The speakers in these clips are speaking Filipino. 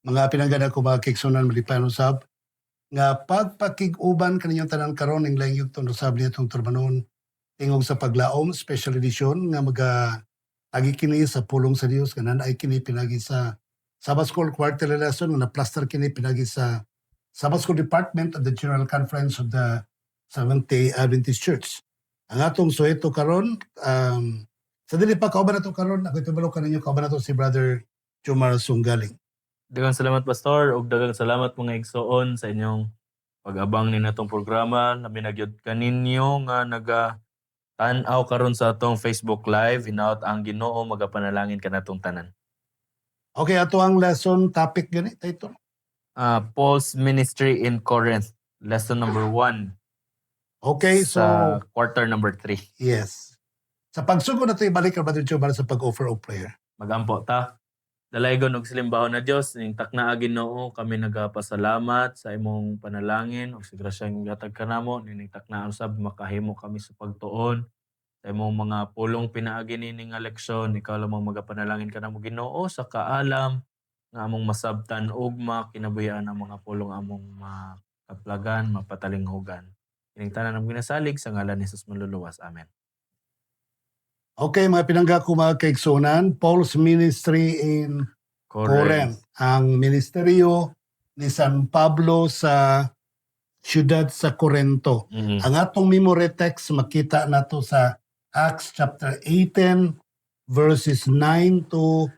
Mga pinanggana ko mga kigsunan malipay usab nga pagpakig-uban kaninyong tanan karon ning laing yugton usab nitong turbanon tingog sa paglaom special edition nga agi kini sa pulong sa Dios kanan ay kini pinagi sa Sabbath School Quarterly Lesson nga na-plaster kini pinagi sa Sabbath School Department of the General Conference of the Seventh-day Adventist Church. Ang atong suheto karon sa dili pa kauban nato karon ako tibalo kaninyo kauban nato si Brother Jomar Sunggaling. Daghang salamat Pastor ug daghang salamat mga igsoon sa inyong pag-abang ni natong programa. Labi na gyud kaninyo nga tan-aw karon sa atong Facebook Live. Hinaot ang Ginoo magapanalangin kanatong tanan. Okay, ato ang lesson topic gani title. Paul's ministry in Corinth, lesson number 1. Okay, sa so quarter number 3. yes. Sa pagsugod nato ibalik ka Brother Jomar sa pag-offer of prayer. Magampo ta. Dalaygon og salimbahon na Dios, ning taknaa Ginoo, kami nagapasalamat sa imong panalangin ug sa grasya nga gihatag kanamo, ning taknaa usab makahimo kami sa pagtuon sa imong mga pulong pinaagi nini nga leksyon. Ikaw lamang magapanalangin kanamo Ginoo sa kaalam nga among masabtan ug makinabuhian ang mga pulong among makaplagan, mapatalinghugan. Ining tanan ang ginasalig sa ngalan ni Jesus manluluwas. Amen. Okay, mga pinangga ko mga kaigsunan, Paul's ministry in Corinth. Ang ministeryo ni San Pablo sa siyudad sa Corinto. Mhm. Ang atong memory text makita nato sa Acts chapter 18 verses 9 to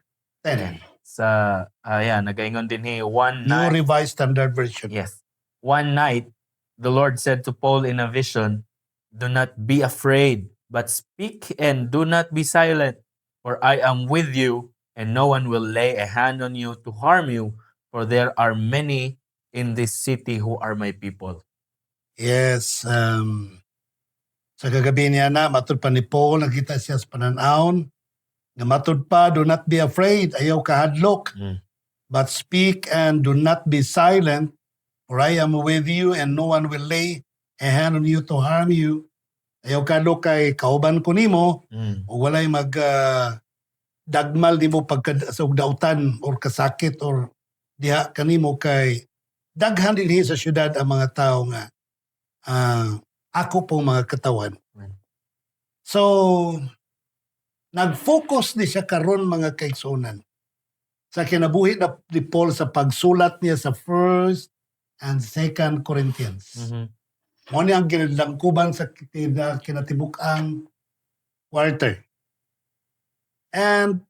10. Sa nagaingon din one New night. Revised Standard Version. Yes. One night, the Lord said to Paul in a vision, "Do not be afraid, but speak and do not be silent, for I am with you, and no one will lay a hand on you to harm you, for there are many in this city who are my people." Yes. Sa kagabi niya na, matud pa ni Paul, nakita siya sa pananahon, na matud pa, do not be afraid, ayaw kahadlok, but speak and do not be silent, for I am with you, and no one will lay a hand on you to harm you. Ayaw kahadlok kay kauban ko nimo, o walay dagmal nimo sa dautan or kasakit or diha kanimo kay daghan dinhi sa syudad ang mga tao nga ako pong mga katawan. So nag-focus ni siya karon mga kaigsunan sa kinabuhi na ni Paul sa pagsulat niya sa 1st and 2nd Corinthians. Mo ni ang ginalangkuban sa kinatibuk-ang quarter. And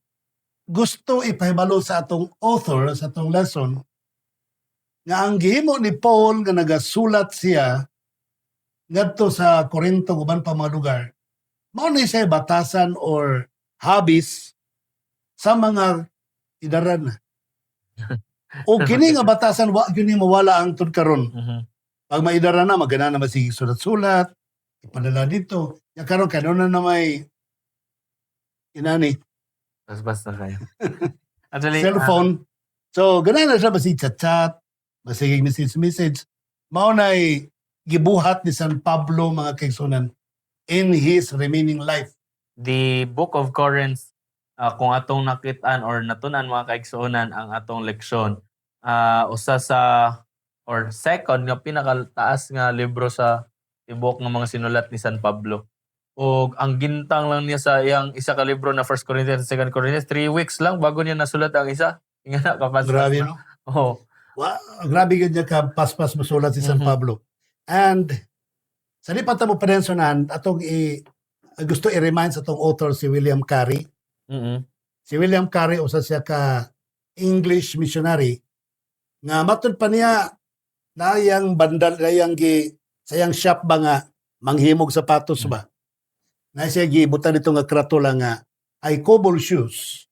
gusto ipahibalo sa atong author, sa atong lesson, nga ang gihimo ni Paul nga nagasulat siya ngadto sa Corinto uban pa mga lugar, mao ni siya batasan or hobbies sa mga idaran. O kini nga batasan wa gyud ni mawala ang tud karon. Pag maidaran na magana na masig sulat-sulat, ipadala dito. Ya karon kanon na may inani Basta kayo. Actually, cellphone. So gana na siya masig chat-chat, masig message. Mao nay gibuhat ni San Pablo mga kaigsunan in his remaining life. The Book of Corinth, kung atong nakitaan or natunan mga kaigsuonan ang atong leksyon, usa sa or second nga pinakataas nga libro sa tibok ng mga sinulat ni San Pablo. O ang gintang lang niya sa iyang isa ka libro na 1 Corinthians, 2 Corinthians, 3 weeks lang bago niya nasulat ang isa. Ingana kapas. Grabe, no? Oh. Grabe yun niya ka-pas-pas masulat si San Pablo. And sa di pa mo panensonan, atong gusto i-remind sa atong author si William Carey. Si William Carey, usa siya ka English missionary, nga matud pa niya na yang bandal, na yang sa yang shop ba nga, manghimog sapatos ba? Na siya gibutan dito nga kratola nga, I cobble shoes.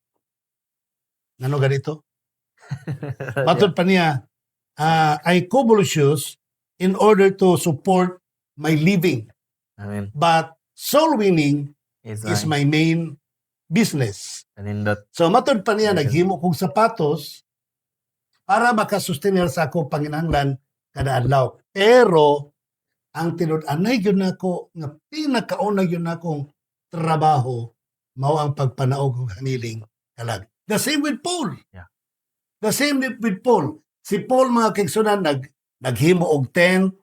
Ano ganito? Matud pa niya, I cobble shoes in order to support my living. Amen. But soul winning is my main business. So matud pa niya, naghimo kong sapatos para makasustenir sa ako panginahanglan kada adlaw. Pero ang tinud-anay yun nako nga pinakauna yun nakong trabaho mao ang pagpanaog og haniling kalag. The same with Paul. Yeah. The same with Paul. Si Paul mga kaigsunan naghimo og tent,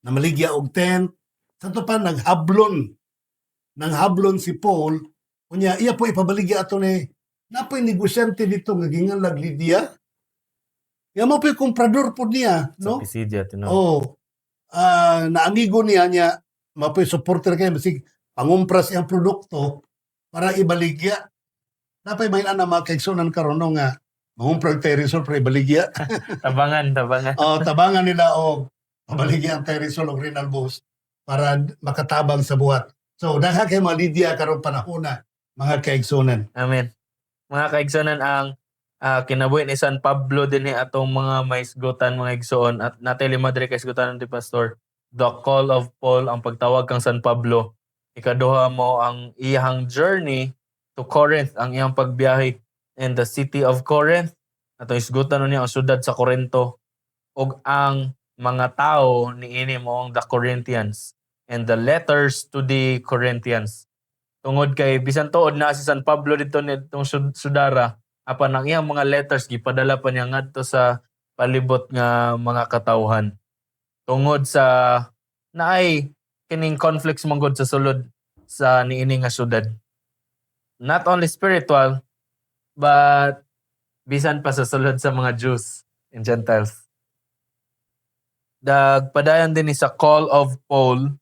namaligya og tent. Sa to pa naghablon si Paul. Unya iya po ipabaligya ato ni napoy negosyante dito nga gingalag Lydia. Ya mo po komprador po niya, Sa no? Pisidia, Oh. Na amigo niya mapoy supporter kay basig pangumpras iyang produkto para ibaligya. Napay may na mga kaigsunan karon no nga mangumpra og Teresol para ibaligya. Tabangan. Tabangan nila og pabaligya ang Teresol og renal boost para makatabang sa buhat. So dagha kay mga Lydia karon panahon na mga kaigsunan. Amen. Mga kaigsunan, ang kinabuhi ni San Pablo din atong mga maisgutan, mga igsoon, at natay lima diri kaisgutan ni Pastor. The call of Paul, ang pagtawag kang San Pablo. Ikaduha mo ang iyang journey to Corinth, ang iyang pagbiyahe in the city of Corinth. Atong isgutan niya ang syudad sa Corinto ug ang mga tao niini mo ang the Corinthians and the letters to the Corinthians. Tungod kay bisan tuod na si San Pablo dito nitong sudara, apan ang iyang mga letters gipadala pa niya ngadto sa palibot nga mga katawhan. Tungod sa naay kining conflicts manggod sa sulod sa niini nga syudad. Not only spiritual, but bisan pa sa sulod sa mga Jews and Gentiles. Dagpadayon din ni sa call of Paul,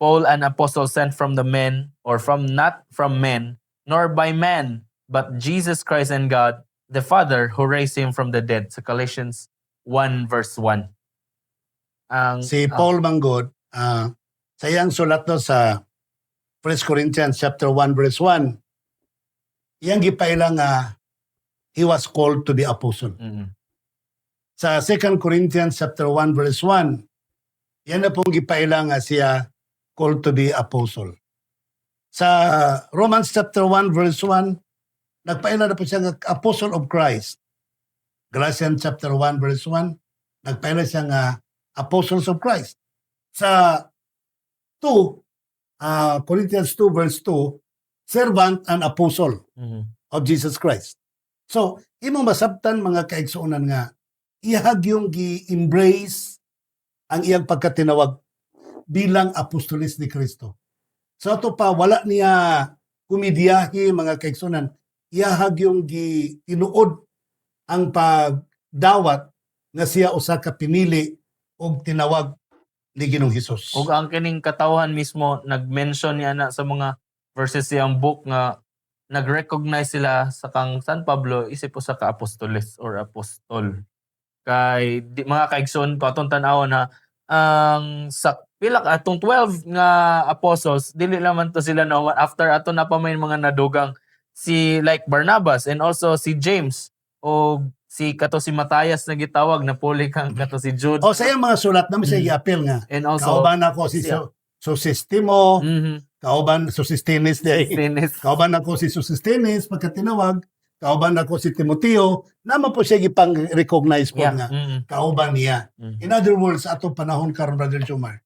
an apostle sent from the men, or not from men, nor by man, but Jesus Christ and God, the Father, who raised him from the dead. Sa Galatians 1 verse 1. Si Paul manggod, sa iyang sulat no sa 1 Corinthians chapter 1 verse 1, iyang gipailang he was called to be apostle. Sa 2 Corinthians chapter 1 verse 1, yan na pong gipailang siya called to be apostle. Sa Romans chapter 1 verse 1, nagpaila na po siya nga apostle of Christ. Galatians chapter 1 verse 1, nagpaila siya nga apostles of Christ. Sa 2, Corinthians 2 verse 2, servant and apostle of Jesus Christ. So, imong masabtan mga kaigsuonan nga iyahag yung gi-embrace ang iyang pagkatinawag bilang apostolis ni Kristo. So ato pa wala niya kumidiyahi mga kaigsuonan, iyahag yung tinuod ang pagdawat nga siya usa ka pinili og tinawag ni Ginoong Hesus. Ug ang kining katawhan mismo nag-mention niya na sa mga verses siyang book nga nag-recognize sila sa kang San Pablo isip usa ka apostoles or apostol. Kay mga kaigsoon patong tan-aw na ang sa pila ka atong 12 nga apostles dili naman to sila no after ato na pa may mga nadugang si like Barnabas and also si James o si Matthias na gitawag na puli kang kato si Jude. O sa iyang mga sulat naman siya gi-appeal nga. And also kauban ako si Sosistimo, kauban Sosistines kauban ako si Sosistines pagkatinawag, kauban ako si Timoteo, naman po siya gipang-recognize po nga. Kauban niya. In other words, ato panahon karon Brother Jomar.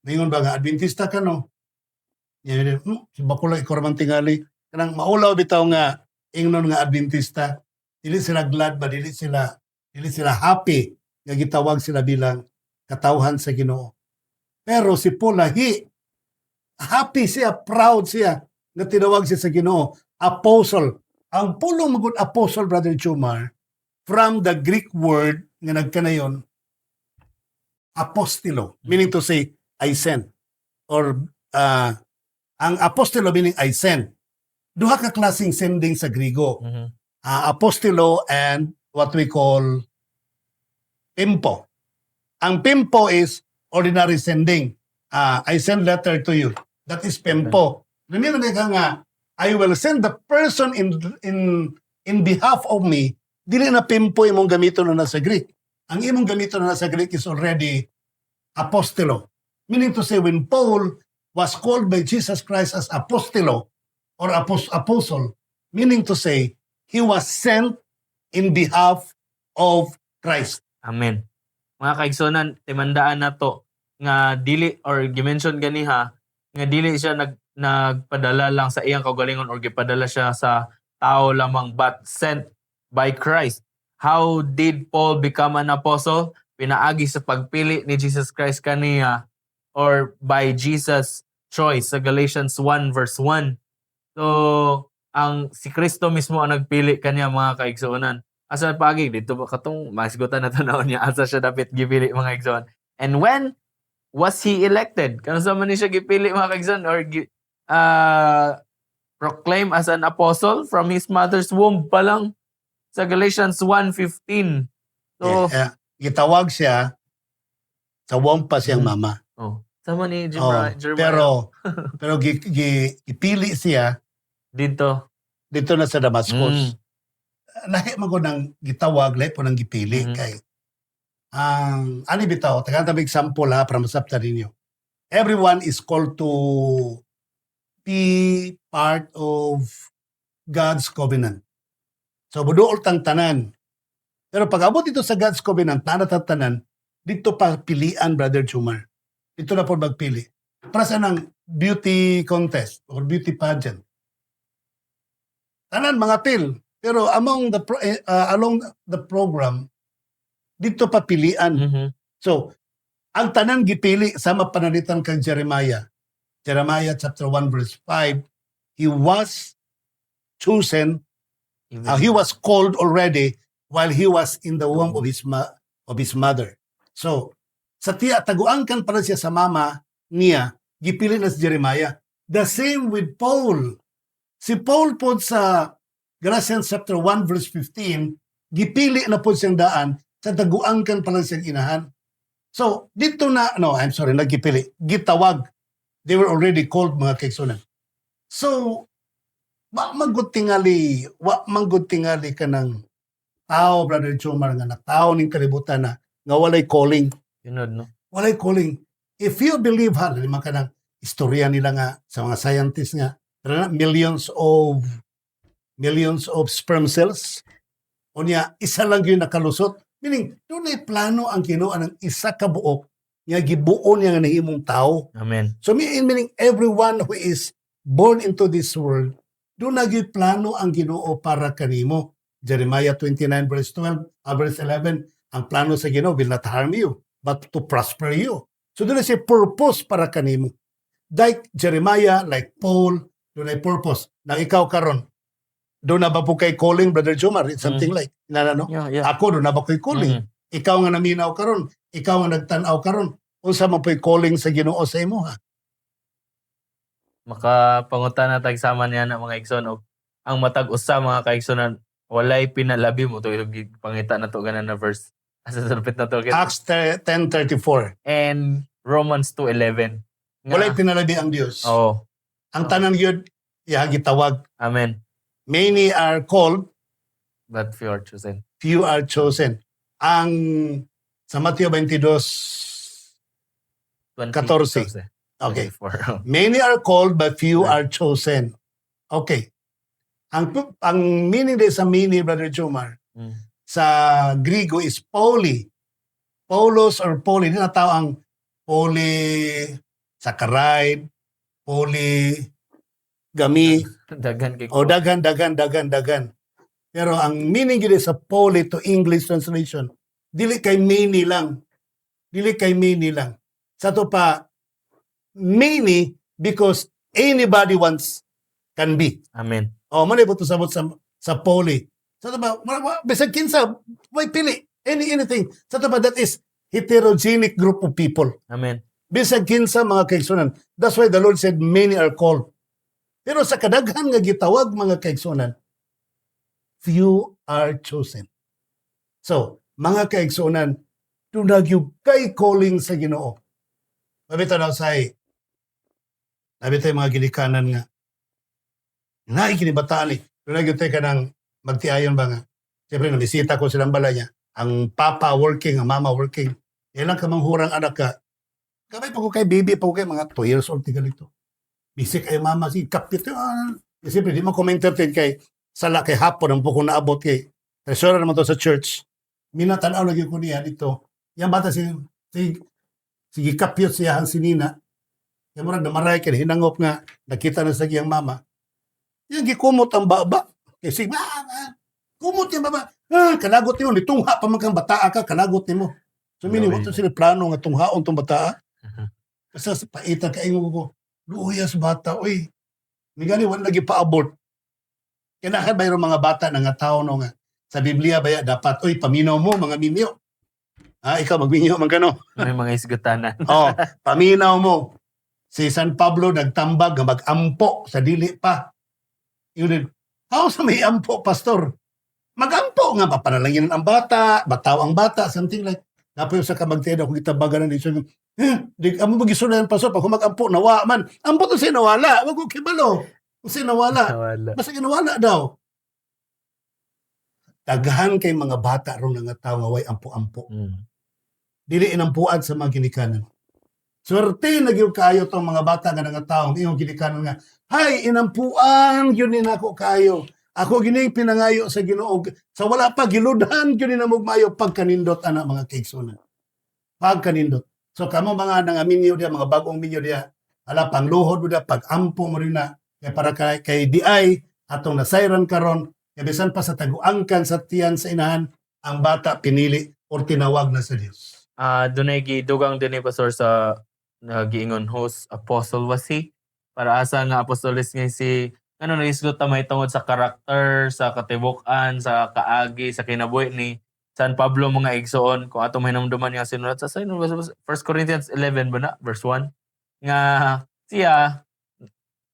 Ningon ba nga, Adventista ka no? Si Bakula ikaw tingali. Kanang maulaw bitaw nga, ingnon nga Adventista. Dili sila glad ba? Dili sila happy nga gitawag sila bilang katawhan sa Ginoo. Pero si Paul happy siya, proud siya nga tinawag siya sa Ginoo. Apostle. Ang pulong magud apostle, Brother Jomar, from the Greek word nga nagkanayon, apostilo, meaning to say, I sent. Or, ang apostilo meaning I sent. Duha ka klaseng sending sa Grigo. Apostilo and what we call pimpo. Ang pimpo is ordinary sending. I send letter to you. That is pimpo. Remember nga, I will send the person in behalf of me. Dili na pimpo imong gamito na sa Greek. Ang imong gamito na sa Greek is already apostolo. Meaning to say, when Paul was called by Jesus Christ as apostolo or apostle, meaning to say, he was sent in behalf of Christ. Amen. Mga kaigsonan, timandaan na to nga dili or gimension ganiha nga dili siya nagpadala lang sa iyang kaugalingon or gipadala siya sa tao lamang but sent by Christ. How did Paul become an apostle? Pinaagi sa pagpili ni Jesus Christ kaniya or by Jesus' choice sa Galatians 1 verse 1. So, si Kristo mismo ang nagpili kaniya mga kaigsuonan. Asa pagi dito ba katong masigutan na tanawon niya asa siya dapat gipili mga kaigsuonan. And when was he elected? Kano sa man ni siya gipili mga kaigsuonan or proclaim as an apostle from his mother's womb pa lang sa Galatians 1:15. So, gitawag siya sa womb pa siyang mama. Sama ni Oh, Jeremiah. pero gipili siya Dito na sa Damascus. Lahi man ko nang gitawag, lahi po nang gipili kay ani bitaw, tagaan ta example ha para masabtan ninyo. Everyone is called to be part of God's covenant. So buduol tang tanan. Pero pag abot dito sa God's covenant, tanan, dito pa pilian, Brother Jumar. Dito na po magpili. Para sa nang beauty contest or beauty pageant. Tanan mga pil. Pero along the program, dito pa pilian. So, ang tanan gipili sama panalitan kang Jeremiah. Jeremiah chapter 1 verse 5, he was chosen, he was called already while he was in the womb of his mother. So, sa tiya taguan kan para siya sa mama niya, gipili na si Jeremiah. The same with Paul. Si Paul po sa Galatians chapter 1 verse 15, gipili na po siyang daan sa taguan kan para siyang inahan. So, dito na, nagipili. Gitawag. They were already called mga kaigsunan. So, wa manggod tingali ka ng tao, Brother Jomar, nga tao ning kalibutan na nga walay calling. No? Walay calling. If you believe lima ka ng istorya nila nga sa mga scientists nga, millions of sperm cells. Unya, isa lang yun nakalusot. Meaning, doon ay plano ang Ginoo ng isa ka buok nga gibuo niya nga nahimong tao. Amen. So meaning everyone who is born into this world, doon nagyoy plano ang Ginoo para kanimo. Jeremiah 29 verse 12, verse 11, ang plano sa Ginoo will not harm you, but to prosper you. So doon na siya purpose para kanimo. Like Jeremiah, like Paul, doon ay purpose. Nang ikaw karon, doon na ba po kay calling, Brother Jomar? It's something like, Yeah. Ako, doon na ba ko'y calling? Ikaw nga naminaw karon, ikaw nga nagtanaw karon, unsa man po'y calling sa Ginoo sa imo ha? Makapangutan na tagsama niya na mga igsoon og ang matag usa mga kaigsonan walay pinalabi mo to pangita na to ganan na verse. Asa salpit na to. Acts 10:34. And Romans 2:11. Walay pinalabi ang Dios. Oo. Ang tanan gyud gitawag. Amen. Many are called, But few are chosen. few are chosen. Ang sa Mateo 22:14. Okay. 24. Many are called but few are chosen. Okay. Ang meaning din sa many, Brother Jomar, sa Griego is poly. Paulos or poly. Hindi na tao ang polysaccharide, polygamy, Daghan kay o dagan. Pero ang meaning yun sa poly to English translation, dili kay many lang. Sa to pa, many because anybody can be. Amen. O, manay po ito sabot sa poly. Sa to ba, bisag kinsa, may pili, anything. Sa to ba, that is heterogenic group of people. Amen. Bisag kinsa mga kaigsunan. That's why the Lord said, many are called. Pero sa kadaghan nga gitawag mga kaigsunan, few are chosen. So, mga kaigsunan, tunag yung kay calling sa Ginoo. Mabito na say, nabito yung mga ginikanan nga. Naikinibataan eh. Tunag yung ka ng magtiayon ba nga. Siyempre, nabisita ko silang balay niya. Ang papa working, ang mama working. Ilang ka manghurang anak ka. Kamay pa ko kay baby, pa ko kay mga 2 years old, tiga nito. Bisik ay mama, si kapit. Siyempre, di man ko-entertain kay sala kay hapon, ang pukong naabot kay treasurer naman to sa church. Minatanaw lagi ko niya dito. Yan bata sige kapit siya ang sinina. Yan murag na maray kay hinangop nga, nakita na sa giyang mama. Yan gikumot ang baba. Kasi Kumot niya baba. Kalagot nimo nitungha pa man kang bataa ka, kalagot nimo. So meaning Grabe. mo sila plano nga tunghaon tong bataa. Kasi sa paita ka ingon ko, luya sa bata, uy. Ni gani wala lagi pa-abort. Kinahan mayroong mga bata na nga tao no nga. Sa Biblia baya dapat, uy, paminaw mo mga minyo. Ikaw magminyo man kano. May mga isgutanan. Paminaw mo. Si San Pablo nagtambag nga mag-ampo sa dili pa. Yun din. How sa may ampo, pastor? Mag-ampo nga, papanalangin ang bata, bataw ang bata, something like. Tapos sa kamagteda, kung itabagan na dito, di amo magisunan pastor, pag mag-ampo, nawa man. Ampo to siya nawala, wag ko kibalo. Kung siya nawala, Wala. basta ginawala daw. Daghan kay mga bata ron nga tao nga way ampo-ampo. Dili inampuan sa mga ginikanan. Swerte na gyud kayo tong mga bata nga nangataong iyong ginikanan nga, hay, inampuan yun ni nako kayo. Ako gining pinangayo sa Ginoo. Sa wala pa giludhan yun ni namugmayo pagkanindot ana mga kaigsunan. Pagkanindot. So kamo mga nangaminyo dia, mga bagong minyo dia, ala pangluhod mo dia, pag-ampo mo rin na, kaya para kay DI, atong nasayran karon, kaya bisan pa sa taguangkan sa tiyan sa inahan, ang bata pinili o tinawag na sa Diyos. Dunay gidugang dinhi pastor sa giingon host apostle was he para asa nga apostolis nga si naisgot ta may tungod sa karakter, sa katibuk-an, sa kaagi, sa kinabuhi ni San Pablo mga igsoon kung ato mahinumduman nga sinulat sa 1 Corinthians 11 ba na verse 1 nga siya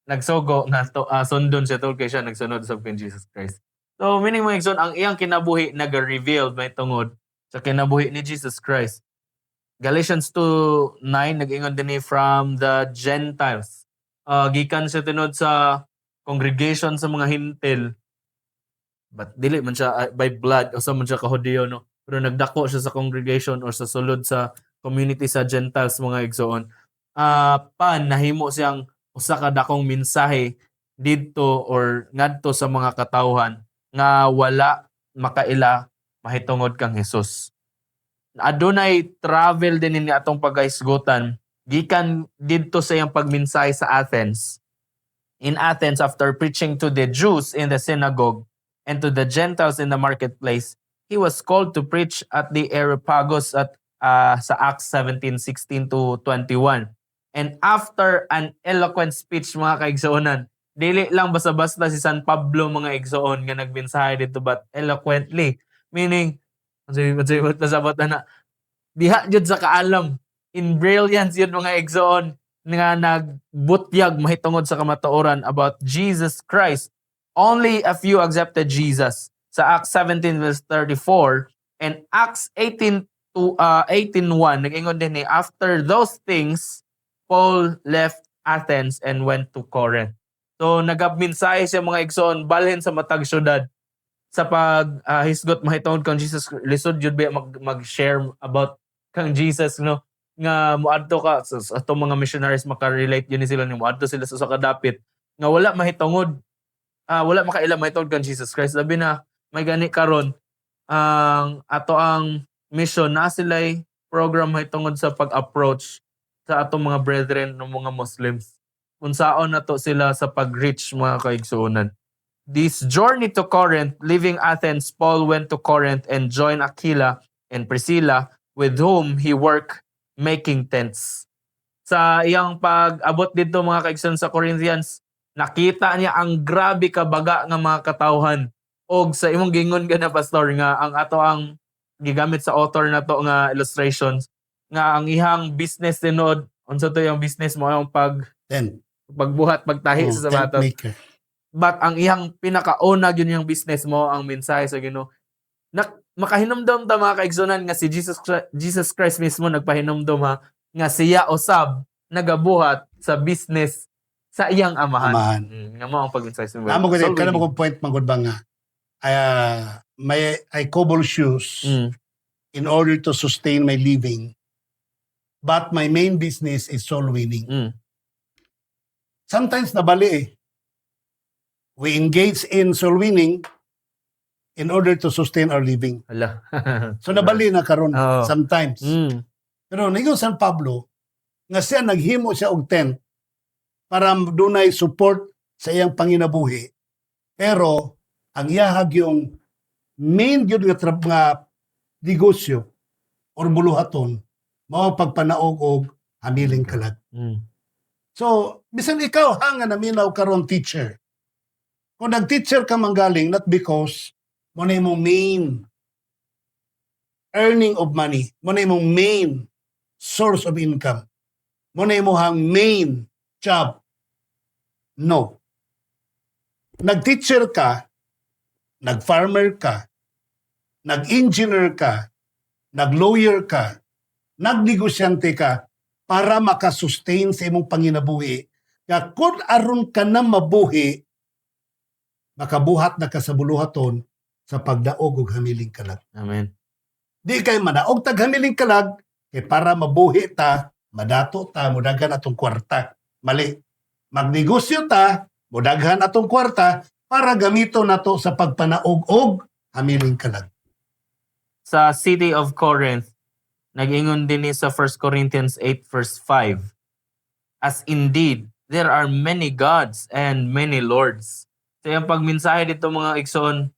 nagsugo nga sundon siya tungod kay siya nagsunod sa Jesus Christ. So meaning mga igsoon ang iyang kinabuhi naga-revealed may tungod sa kinabuhi ni Jesus Christ. Galatians 2:9 nag-ingon dinhi from the Gentiles. Gikan siya tinod sa congregation sa mga hintil. But dili man siya by blood o sa man siya ka-Hudiyo no. Pero nagdako siya sa congregation or sa sulod sa community sa Gentiles mga igsoon. Nahimo siyang usa ka dakong mensahe didto or ngadto sa mga katawhan nga wala makaila mahitungod kang Hesus. Adunay travel din ni atong pagaisgutan gikan didto sa iyang pagmensahe sa Athens. In Athens, after preaching to the Jews in the synagogue and to the Gentiles in the marketplace, he was called to preach at the Areopagus at sa Acts 17:16 to 21. And after an eloquent speech mga kaigsuonan, dili lang basta-basta si San Pablo mga igsoon nga nagmensahe dito but eloquently, meaning nasabot na diha jud sa kaalam in brilliance yun mga igsoon nga nagbutyag mahitungod sa kamatuoran about Jesus Christ. Only a few accepted Jesus. Sa Acts 17 verse 34 and Acts 18 to 18:1 nag-ingon din after those things Paul left Athens and went to Corinth. So nagabmensahe siya mga igsoon balhin sa matag syudad sa hisgot mahitungod kang Jesus. Lisod jud ba mag-share about kang Jesus no nga moadto ka sa atong mga missionaries maka-relate yun sila ni moadto sila sa kadapit nga wala mahitungod wala makaila mahitungod kang Jesus Christ. Labi na may gani karon ang ato ang mission na sila'y program mahitungod sa pag-approach sa atong mga brethren ng mga Muslims. Unsaon nato sila sa pag-reach mga kaigsuonan. This journey to Corinth, leaving Athens, Paul went to Corinth and joined Aquila and Priscilla, with whom he worked making tents. Sa iyang pag-abot dito mga kaigsoon sa Corinthians, nakita niya ang grabe kabaga nga mga katawhan. Og sa imong gingon ka na pastor nga ang ato ang gigamit sa author na to nga illustrations nga ang ihang business tinod unsa to yung business mo yung pagbuhat pagtahi sa sabatos. But ang iyang pinakauna yun yung business mo ang mensahe sa Ginoo. Makahinumdom ta mga kaigsunan nga si Jesus Christ mismo nagpahinumdom nga siya usab nagabuhat sa business sa iyang amahan. Nga mo ang pag-mensahe sa Amo ko din kana mo point magud ba nga I cobble shoes in order to sustain my living. But my main business is soul winning. Sometimes nabali we engage in soul winning in order to sustain our living. So nabali na karon sometimes. Pero ningon San Pablo nga siya naghimo siya og tent para dunay support sa iyang panginabuhi. Pero ang iyahag yung main yun nga negosyo or buluhaton, mao pagpanaog og hamiling kalag. So, bisan ikaw nga naminaw karon teacher. Kung nag-teacher ka manggaling, not because mo na imong main earning of money, mo na imong main source of income, mo na imong main job. No. Nag-teacher ka, nag-farmer ka, nag-engineer ka, nag-lawyer ka, nag-negosyante ka para makasustain sa imong panginabuhi. Kaya kung aron ka na mabuhi, makabuhat na ka sa buluhaton sa pagdaog og hamiling kalag. Amen. Di kay manaog tag hamiling kalag kay para mabuhi ta, madato ta, mudaghan atong kwarta. Mali. Magnegosyo ta, mudaghan atong kwarta para gamito nato sa pagpanaog og hamiling kalag. Sa city of Corinth, nag-ingon din ni sa 1 Corinthians 8 verse 5, as indeed, there are many gods and many lords. So yung pagmensahe dito mga igsoon,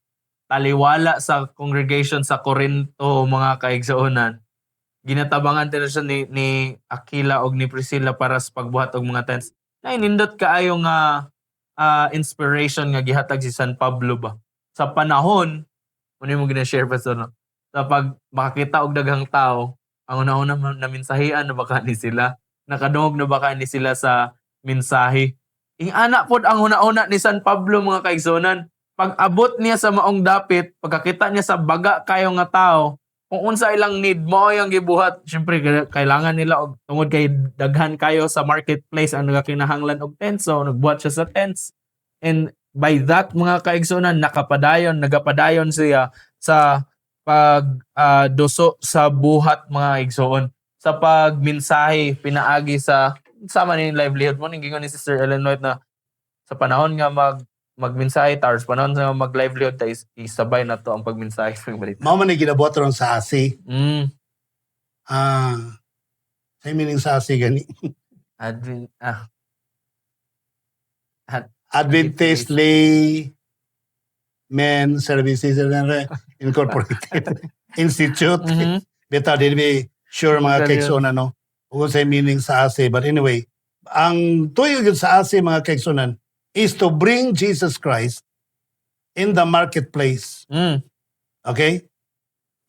taliwala sa congregation sa Corinto, mga kaigsoonan, ginatabangan din siya ni Aquila o ni Priscilla para sa pagbuhat og mga tents. Nainindot kaayo nga inspiration nga gihatag si San Pablo ba. Sa panahon, ano mo gina-share pa no? Sa pag makakita og daghang tao, ang una-una na mensahean na baka ni sila, nakadungog na baka ni sila sa mensahe. Ing anak pod ang una-una ni San Pablo mga kaigsonan. Pag abot niya sa maong dapit, pagkakita niya sa baga kayo nga tao, kung unsa ilang need mo yung gibuhat, syempre kailangan nila og tungod kay daghan kayo sa marketplace ang nagakinahanglan og tents, so nagbuhat siya sa tents. And by that mga kaigsonan, nagapadayon siya sa pag doso sa buhat mga igsoon. Sa pagmensahe, pinaagi sa sama ni livelihood mo, gingon ni Sister Ellen White na sa panahon nga magmensahe tars, panahon nga mag-livelihood tayo, isabay na to ang pagmensahe ng balita. Mao man ni ginabuhat ron sa ASI. Sa meaning sa ASI gani. Adventist Lay Men Services Incorporated Institute. Beta din be sure mga kaigsonan no. Kung sa meaning sa ASI, but anyway, ang tuyo yun sa ASI mga kaigsonan is to bring Jesus Christ in the marketplace. Okay?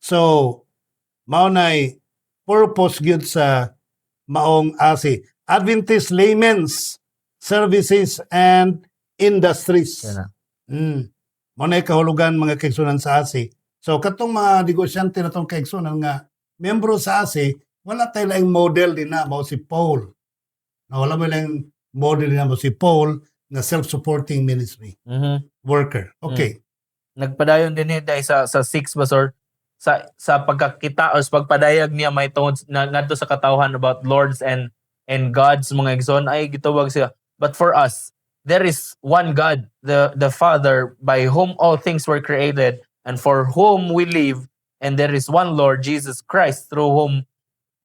So, mao nay purpose gyud sa maong ASI, Adventist Laymen's Services and Industries. Mao nay kahulugan mga kaigsunan sa ASI. So, katong mga negosyante na tong kaigsunan nga membro sa ASI, wala tayo lang model din na mao si Paul. Na wala mo lang model din na mao si Paul na self-supporting ministry worker. Okay. Nagpadayon din niya sa 6 basor sa pagkakita o sa pagpadayag niya may tungod ngadto sa katawhan about lords and gods mga igsoon ay gitawag siya. But for us, there is one God, the Father, by whom all things were created and for whom we live, and there is one Lord, Jesus Christ, through whom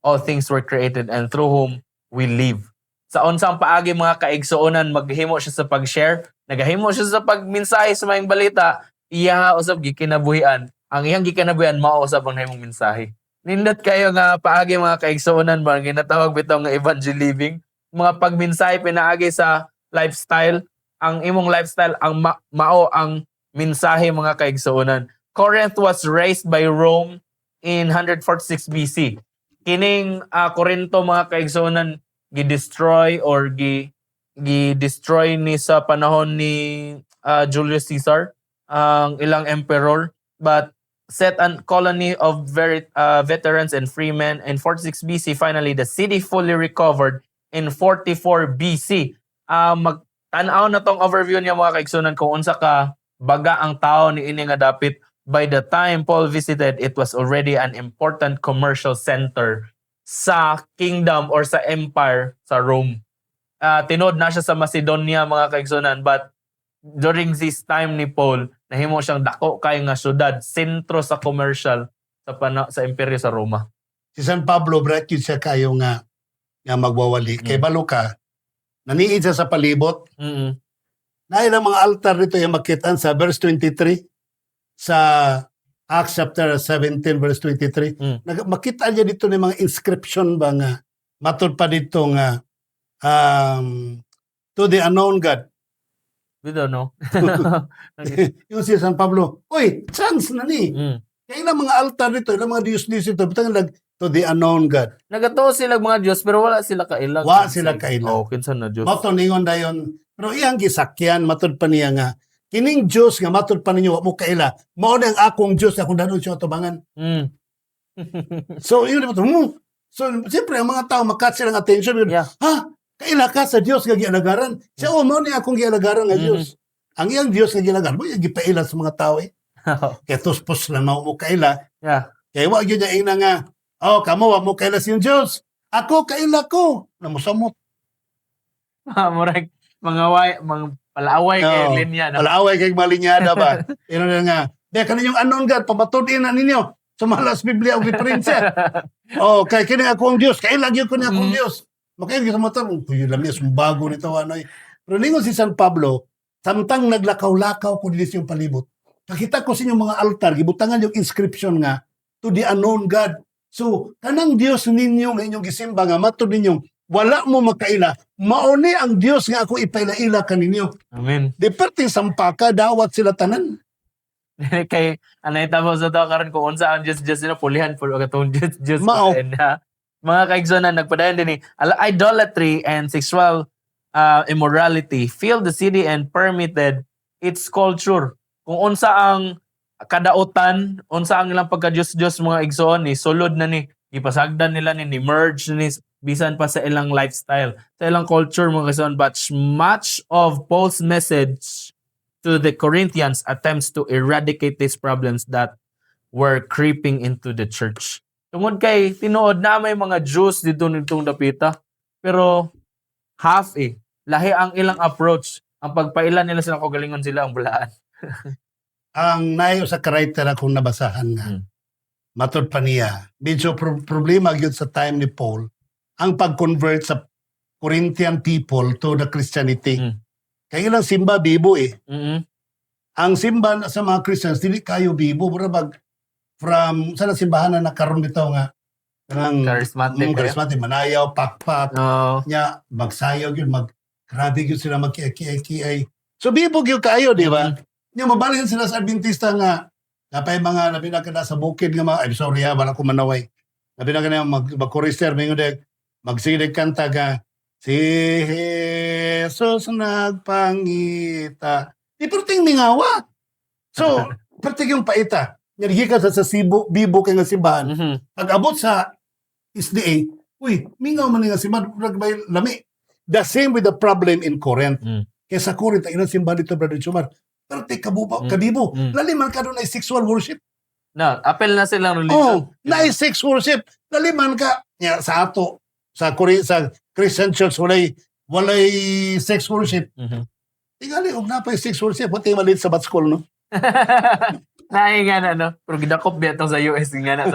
all things were created and through whom we live. Sa unsang paagi mga kaigsoonan, maghimo siya sa pag-share, nagahimo siya sa pagmensahe sa mayang balita, iya usab gikinabuhian. Ang iyang gikinabuhian mao usab ang nahimong mensahe. Nindot kayo nga paagi mga kaigsoonan ba ginatawag bitaw nga evangel living, mga pagmensahe pinaagi sa lifestyle, ang imong lifestyle ang mao ang mensahe mga kaigsoonan. Corinth was raised by Rome in 146 BC. Kining Corinto mga kaigsoonan gi-destroy or gi-destroy ni sa panahon ni Julius Caesar, ang ilang emperor, but set an colony of veterans and freemen in 46 BC. Finally, the city fully recovered in 44 BC. Mag-tanaw na tong overview niya mga kaigsunan kung unsa ka baga ang tao ni ini nga dapit. By the time Paul visited, it was already an important commercial center sa kingdom or sa empire sa Rome. Tinod na siya sa Macedonia mga kaigsunan, but during this time ni Paul, nahimo siyang dako kay nga syudad, sentro sa commercial sa imperyo sa Roma. Si San Pablo, bright yun siya kayo nga magwawali. Kay balo ka, naniid siya sa palibot. Na ilang mga altar dito yung makitaan sa verse 23 sa Acts chapter 17 verse 23. Makita niya dito ng mga inscription ba nga matod pa dito nga to the unknown God. We don't know. Yung si San Pablo, uy, chance na ni. Kaya ilang mga altar dito, ilang mga Diyos dito, bitang to the unknown God. Nagatuo sila mga Diyos pero wala sila kailag. Wala sila kailag. Oh, kinsan na Diyos. Mato ningon dayon, pero iyang gisakyan, matod pa niya nga, kining Diyos nga matod pa ninyo, wa mo kaila, mao na ang akong Diyos, akong danon siya tubangan. So, yun ito, So, siyempre, ang mga tao, makat silang attention, Yeah. ha? Kaila ka sa Diyos nga gialagaran. Siya, mao ni akong gialagaran nga Diyos. Ang iyang Diyos nga gialagaran, mo yung gipaila sa mga tao eh. Kaya tuspos lang mo kaila. Yeah. Kaya wag yun niya ina nga, kamo wag mo kaila siyang Diyos. Ako, kaila ko. Namusamot. Murag, mga palaaway kay linya. No? Palaaway kay malinyada ba? Ino na nga. Kaya kaninyong unknown God, pamatudin na ninyo. Sumalas Biblia o diferensya. Kay kini ako ang Diyos. Kaila yun ko niya akong Diyos. Makaya sa motor, yun lang niya, sumbago nito. Pero ningon si San Pablo, samtang naglakaw-lakaw ko dilis yung palibot. Nakita ko sa inyong mga altar, gibutangan yung inscription nga, to the unknown God. So, kanang Diyos ninyo nga inyong gisimba nga, matod ninyong, wala mo makaila. Mauni ang Diyos nga ako ipaila-ila kaninyo. Amen. Di perting sampaka, dawat sila tanan. Kay, anay tamo sa to, karon kung unsa ang Diyos na pulihan, full of katong Diyos. Mao. Mga kaigsonan, nagpadayon din idolatry and sexual immorality filled the city and permitted its culture. Kung unsa ang kadautan, unsa ang ilang pagka-Diyos mga igsoon ni sulod na ni ipasagdan nila ni merge ni bisan pa sa ilang lifestyle, sa ilang culture mga igsoon. But much of Paul's message to the Corinthians attempts to eradicate these problems that were creeping into the church. Tungod kay tinuod na may mga Jews dito nitong dapita, pero half lahi ang ilang approach. Ang pagpailan nila sila kagalingon sila ang bulaan. Ang nayo sa character akong nabasahan nga, matod pa niya, medyo problema yun sa time ni Paul, ang pag-convert sa Corinthian people to the Christianity. Kaya ilang simba, bibo Ang simba sa mga Christians, dili kayo bibo, burabag from, sa simbahan na nakaroon dito nga, charismatic, manayaw, pakpak, nya, magsayog yun, grabe yun sila, magkiay. So, bibog yun kayo, di ba? Nya, mabalikan sila sa Adventista nga, napay mga, nabi na ka na sa bukid nga mga, I'm sorry wala ko manaway. Nabi na ka na mag-chorister, magsinig kanta ka, si Jesus nagpangita. Di perting mingawa. So, perting yung paita. Naligi ka sa bibo kay nga simbahan. Pag abot sa SDA, uy, mingaw man nga simbahan, lami. The same with the problem in Corinth. Kaya sa Corinth, ang inang simbahan dito, Brother Chumar, pero kabibo. Laliman ka doon ay sexual worship. No, apel na silang religion. Na ay sex worship. Laliman ka. Sa ato, sa Christian church, walay sex worship. Tingali, huwag na pa yung sex worship. Pati malit sa bat school, no? Naay nga na, no? Pero gidakop biya sa US nga na.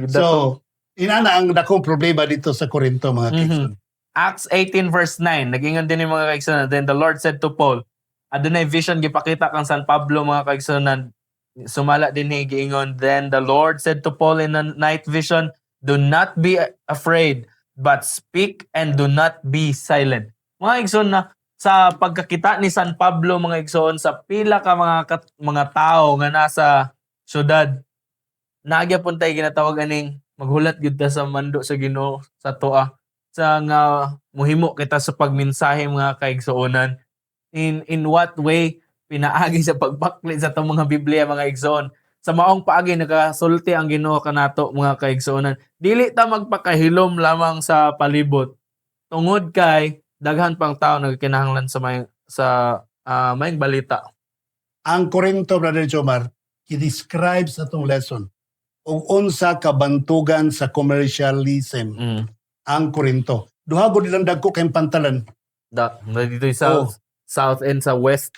So, inana ang dakong problema dito sa Corinto, mga kaibigan. Acts 18 verse 9, nagingon din yung mga kaigsunan. Then the Lord said to Paul, adunay vision gipakita kang San Pablo mga kaigsunan. Sumala din ni giingon. Then the Lord said to Paul in a night vision, do not be afraid, but speak and do not be silent. Mga igsoon na sa pagkakita ni San Pablo mga igsoon sa pila ka mga tao nga nasa syudad, nagya pun tayo ginatawag aning maghulat gyud ta sa mando sa Ginoo sa toa sa nga muhimo kita sa pagmensahe mga kaigsuonan. In what way pinaagi sa pagbaklit sa itong mga Biblia mga igsoon. Sa maong paagi nakasulti ang Ginoo kanato mga kaigsuonan. Dili ta magpakahilom lamang sa palibot. Tungod kay daghan pang tao nagkinahanglan sa mayong balita. Ang Corinto, Brother Jomar, i-describe sa itong lesson o unsa kabantugan sa commercialism ang Corinto. Duhago nilang dagko kayong pantalan. Dito sa south and sa west.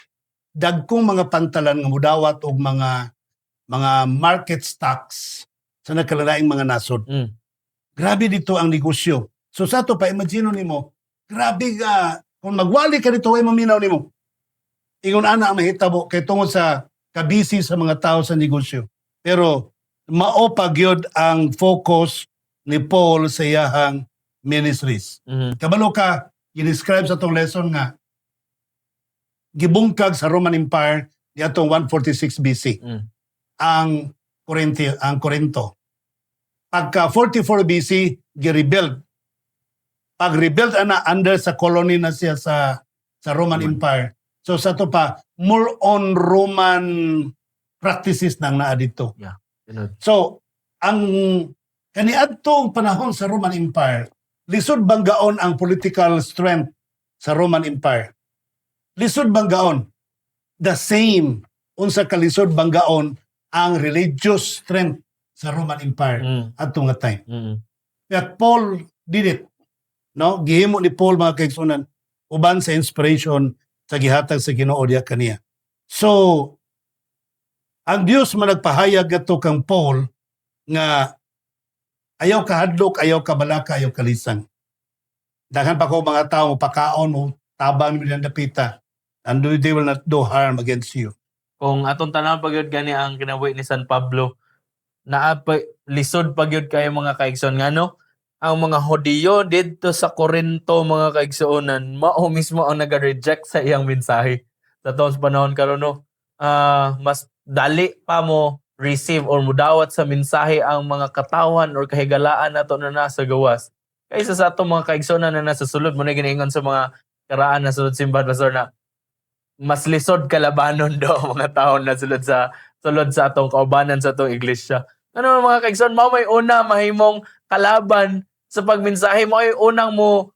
Dagkong mga pantalan nga mudawat og mga market stocks sa nagkalalaing mga nasod. Grabe dito ang negosyo. So sa to pa imagine nimo, grabe ka kung magwali ka dito ay maminaw nimo. Ingon ana ang mahitabo kay tungod sa kabisi sa mga tao sa negosyo. Pero mao pa gyud ang focus ni Paul sa iyahang ministries. Kabalo ka, i-describe sa itong lesson nga, gibungkag sa Roman Empire di atong 146 BC. Ang Corinto. Pagka 44 BC, gi-rebuild. Pag-rebuild ana under sa colony na siya sa Roman Empire. So sa to pa, more on Roman practices nang naa dito. Yeah. So, ang kaniadtong panahon sa Roman Empire, lisod banggaon ang political strength sa Roman Empire. Lisod banggaon. The same unsa kalisod banggaon ang religious strength sa Roman Empire adto nga time. Kaya Paul did it. No, gihimo ni Paul mga kaigsunan uban sa inspiration sa gihatag sa Ginoo diha kaniya. So ang Dios man nagpahayag ato kang Paul nga ayaw kahadlok, ayaw kabalaka, ayaw kalisang. Daghan pa ko mga tao pakaon mo tabang ni dapita and they will not do harm against you. Kung atong tanaw pagyud gani ang kinabuhi ni San Pablo, lisod pagyud kayo mga kaigsoon nga no, ang mga Hudiyo dito sa Corinto mga kaigsuonan mao mismo ang naga-reject sa iyang mensahe. Sa taong panahon karon no, mas dali pa mo receive or mudawat sa mensahe ang mga katawan or kahigalaan nato na nasa gawas kaysa sa atong mga kaigsuonan na nasa sulod mo na giniingon sa mga karaan na sulod simbahan pastor na mas lisod kalabanon daw ang mga tao na sulod sa atong kaubanan sa atong iglesia. Ano mga kaigsoon, mao may una mahimong kalaban sa pagmensahe mo ay unang mo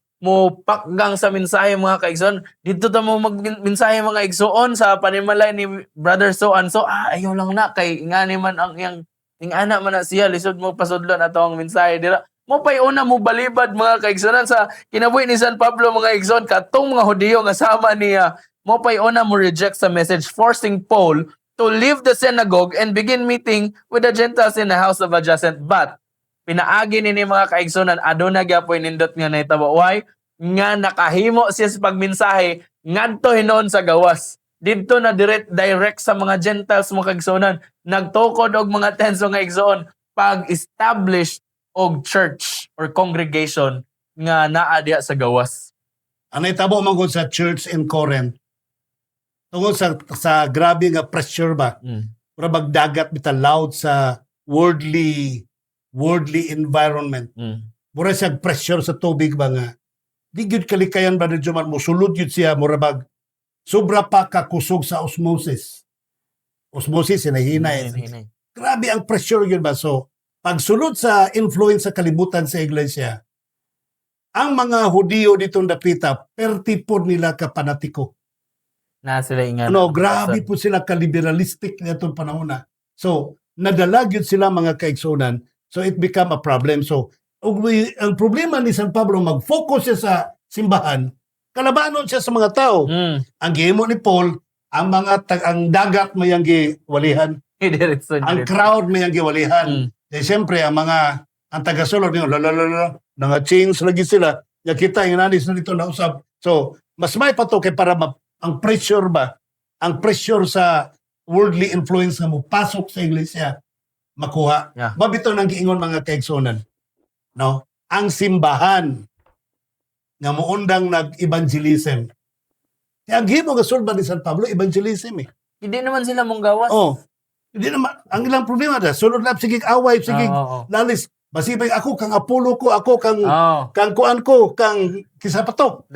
pakgang sa mensahe mga kaigsoon. Dito ta mo magmensahe mga igsoon sa panimalay ni brother so and so ayaw lang na kay ingani man ang iyang ingana man na siya lisod mo pasudlon ato ang mensahe dira. Mo pay una mo balibad mga kaigsoon sa kinabuhi ni San Pablo mga igsoon katong mga Hudiyo nga sama niya. Mo pay una mo reject sa message forcing Paul to leave the synagogue and begin meeting with the Gentiles in the house of adjacent. But pinaagi ni mga kaigsunan aduna gyapon nindot nga nahitabo why nga nakahimo siya sa pagmensahe ngadto hinon sa gawas didto na direct sa mga Gentiles mga kaigsunan nagtukod og mga tenso nga igsoon pag-establish og church or congregation nga naa diha sa gawas. Ang nahitabo man gud sa church in Corinth tungod sa grabe nga pressure ba. Para magdagat bita loud sa worldly environment. Mura siya pressure sa tubig ba nga. Di gyud kalikayan ba na Juman mo sulod gyud siya mura bag sobra pa kakusog sa osmosis. Osmosis hinay. Grabe ang pressure gyud ba. So pagsulod sa influence sa kalibutan sa iglesia, ang mga Hudiyo ditong dapita pertipod nila ka panatiko. Na sila ingan. Grabe po sila ka-liberalistic na itong panahon na. So, nadala yun sila mga kaigsunan. So, it become a problem. So, ang problema ni San Pablo, mag-focus siya sa simbahan, kalabanon siya sa mga tao. Ang gihimo ni Paul, ang dagat may ang giwalihan. Ang crowd may ang giwalihan. Siyempre, ang taga-sulod niyo, nanga-change lagi sila. Nakita yung nanis na dito na usap. So, mas may pato kay para ang pressure sa worldly influence na mo pasok sa iglesia makuha. Yeah. Mabito nang giingon mga kaigsunan. No? Ang simbahan nga muundang nag-evangelism. Kaya ang himo nga sulban ni San Pablo, evangelism eh. Hindi naman sila mong gawas. Hindi naman. Ang ilang problema na, sulod lang, sige away, sige lalis. Basibay ako, kang Apollo ko, ako, kang kuan ko, kang kisapato.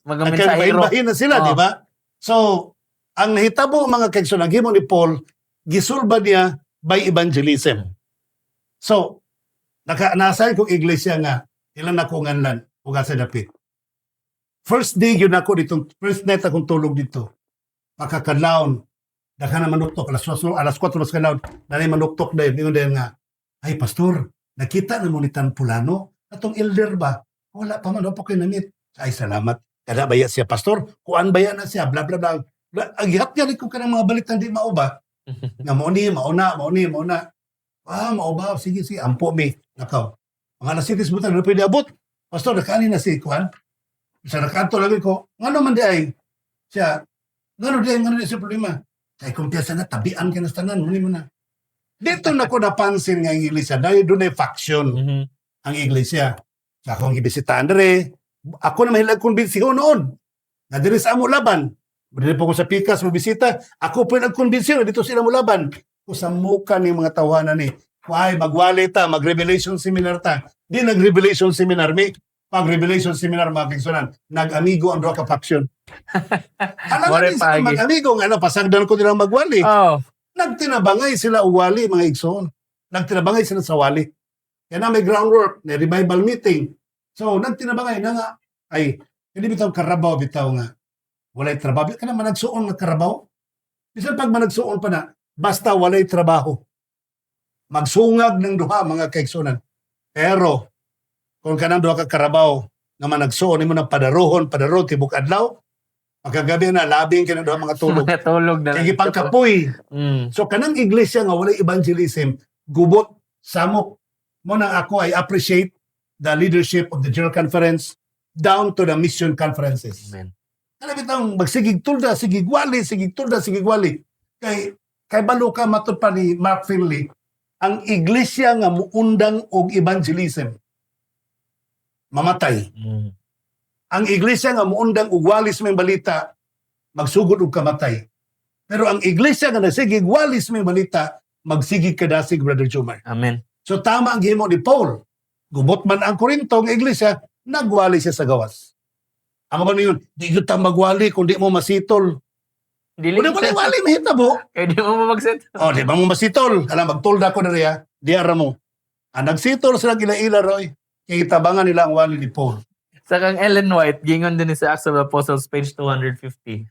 Nagkabahin na sila, di ba? So, ang nahitabo mga kaigsunan, himo ni Paul, gisulba niya by evangelism. So, naasahan kong iglesia nga, ilan ako nganlan, uga sa dapit. First day yun ako dito, first night akong tulog dito. Makakadlaon, daka na manuktok, alas 4 mas kadlaon, nanay manuktok dahil, hindi nga, ay pastor, nakita na mo ni Tan Pulano, atong elder ba? Wala pa man, pa kayo namit. Ay salamat, kada baya siya pastor, kuan baya na siya, bla bla bla. Agihat niya ko ka ng mga balitan di mao ba? Nga mauni, mauna. Mao ba? Sige, ampo mi. Nakaw. Mga nasitis mo tayo, pwede abot. Pastor, nakaani na si kuan. Sa nakanto lagi ko, ngano man di ay? Siya, ngano di siya problema? Kay kumpiyansa na, tabian ka na sa tanan, muni mo na. Dito na ko napansin nga ang iglesia, dahil doon ay faction Mhm. ang iglesia. Sa akong ibisitahan dere, ako na mahilag konbensyon noon. Na diri sa amo laban. Dili po ko sa Pikas mo bisita, ako po nagkonbensyon dito sila mo laban. Ko sa muka ni mga tawanan ni. Why magwali ta, mag-revelation seminar ta. Di nag-revelation seminar mi. Pag-revelation seminar mga kigsunan, nag-amigo ang duha ka faction. Alam Wala nga sila pagi. mag-amigo, nga pasagdan ko nilang magwali. Oh. Nagtinabangay sila o wali, mga igsoon. Nagtinabangay sila sa wali. Kaya na may groundwork, may revival meeting. So, nagtinabangay na nga, ay, hindi bitaw karabaw, bitaw nga. Walay trabaho. Ka naman nagsuon ng karabaw. Bisan pag managsuon pa na, basta walay trabaho. Magsungag ng duha, mga kaigsunan. Pero, kung kanang duha ka karabaw, nga managsuon, mo ng padaro, tibuk adlaw, pagkagabi na, labing ka ng duha mga tulog. Mga tulog na lang. Kaya pagkapoy, Mm. so kanang iglesia nga walay evangelism, gubot, samok. Mo nang ako I appreciate the leadership of the General Conference down to the mission conferences. Amen. Ano bitang magsigig tulda, sigig wali, sigig tulda, sigig wali. Kay balo ka matud pa ni Mark Finley, ang iglesia nga muundang og evangelism mamatay. Mm. Ang iglesia nga muundang og walis may balita magsugod og kamatay. Pero ang iglesia nga nagsigig walis may balita magsigig kadasig, Brother Jomar. Amen. So tama ang gihimo ni Paul. Gubot man ang Korinto ang iglesia, nagwali siya sa gawas. Ang man yun, di yun tang magwali kung di mo masitol. Dili Kung di mo na wali, mahitabo. Kaya di mo mamagset. O, di ba mo masitol? Alam, magtulda ko na riya, di ara mo. Ang nagsitol sila ila-ila, Roy. Kaya itabangan nila ang wali ni Paul. Sa kang Ellen White, gingon din sa Acts of the Apostles, page 250.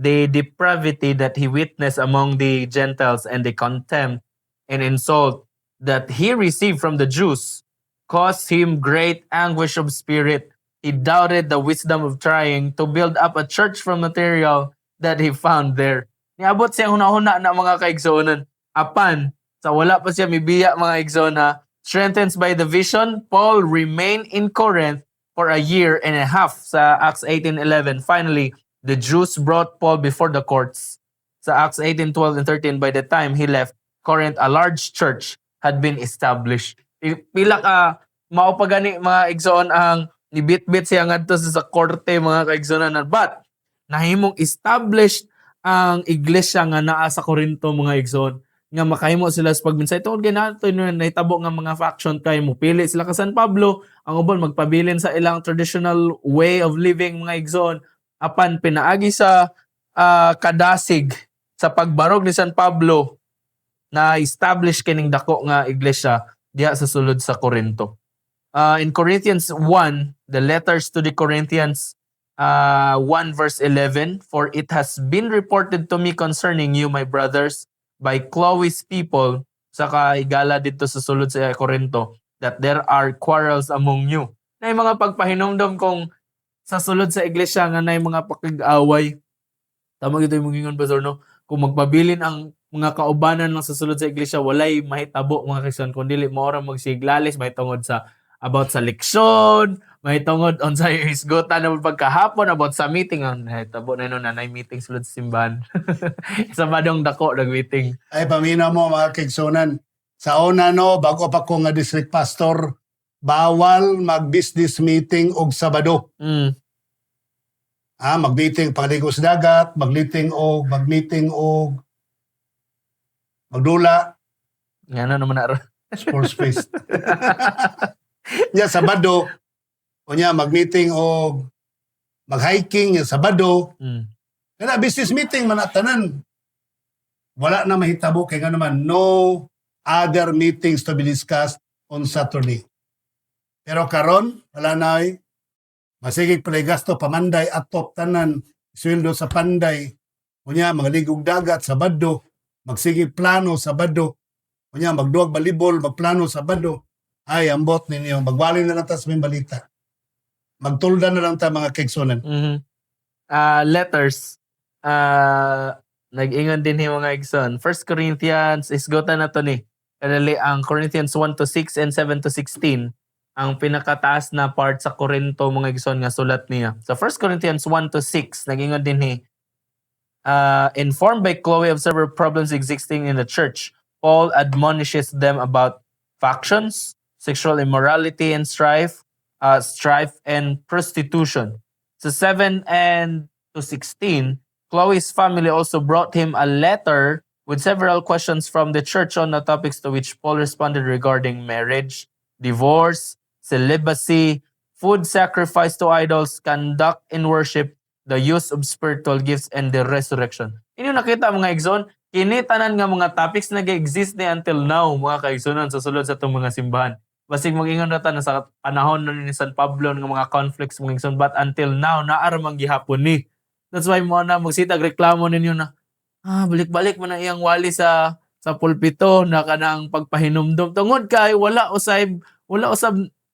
The depravity that he witnessed among the Gentiles and the contempt and insult that he received from the Jews caused him great anguish of spirit. He doubted the wisdom of trying to build up a church from material that he found there. Niabot siya huna-huna na mga kaigsuonan. Apan, sa wala pa siya mibiya mga igsoona, strengthened by the vision, Paul remained in Corinth for a year and a half sa Acts 18:11. Finally, the Jews brought Paul before the courts. Sa Acts 18:12 and 13, by the time he left Corinth, a large church had been established. Pila ka maupagani mga igsoon ang nibit-bit siya ngadto sa korte mga kaigsuonan, but nahimong established ang iglesia nga naa sa Corinto mga igsoon nga makahimo sila sa pagminsay tungod kay nato nahitabo nga mga faction kay mo pili sila ka San Pablo, ang ubon magpabilin sa ilang traditional way of living mga igsoon, apan pinaagi sa kadasig sa pagbarog ni San Pablo na establish kining dako nga iglesia diha sa sulod sa Corinto. In Corinthians 1, the letters to the Corinthians 1 verse 11, for it has been reported to me concerning you, my brothers, by Chloe's people, sa kaigala dito sa sulod sa Corinto, that there are quarrels among you. Na yung mga pagpahinumdom kung sa sulod sa iglesia nga na yung mga pakig-away. Tama ito yung mga Pastor, no? Kung magpabilin ang mga kaubanan lang sa sulod sa iglesia, walay mahitabo mga Kristiyan, kundi maora magsiglalis, may tungod sa about sa leksyon, may tungod on sa isgutan na pagkahapon about sa meeting. Ang tabo na nun, nanay meeting sulod sa simbahan. Sa badong dako, nag-meeting. Ay, pamina mo mga kaigsunan. Sa una no, bago pa ko nga district pastor, bawal mag-business meeting og Sabado. Mm. Mag-meeting pagaligo sa dagat, mag-meeting og magdula, Nga na naman na. sports fest. Nya Sabado, unya mag-meeting og mag-hiking nya Sabado. Mm. Kana business meeting man tanan. Wala na mahitabo kay nga naman no other meetings to be discussed on Saturday. Pero karon wala na ay masigig pala gasto pamanday atop tanan sweldo sa panday. Unya magaligog dagat Sabado, magsigig plano Sabado. Unya magduwag balibol, magplano Sabado. Ay ambot ninyo magwali na lang ta sa may balita. Magtulda na lang ta mga kaigsunan. Mm-hmm. Letters. Nag-ingon din yung mga igsoon. 1 Corinthians, isgota na to ni. Kadali ang Corinthians 1-6 and 7-16. Ang pinakataas na part sa Corinto mga igsoon nga sulat niya. Sa 1 Corinthians 1-6, nag-ingon din ni. informed by Chloe of several problems existing in the church, Paul admonishes them about factions, sexual immorality and strife and prostitution. So 7 and to 16, Chloe's family also brought him a letter with several questions from the church on the topics to which Paul responded regarding marriage, divorce, celibacy, food sacrifice to idols, conduct in worship, the use of spiritual gifts, and the resurrection. Inyo nakita mga igsoon, kini tanan nga mga topics nag-exist ni until now mga kaigsoonan sa sulod sa itong mga simbahan. Basig mag-ingon na ta na sa panahon na ni San Pablo ng mga conflicts mga igsoon, but until now naaramang gihapon ni. That's why mo na magsitag reklamo ninyo na balik-balik man ang iyang wali sa pulpito na kanang pagpahinumdum tungod kay wala usab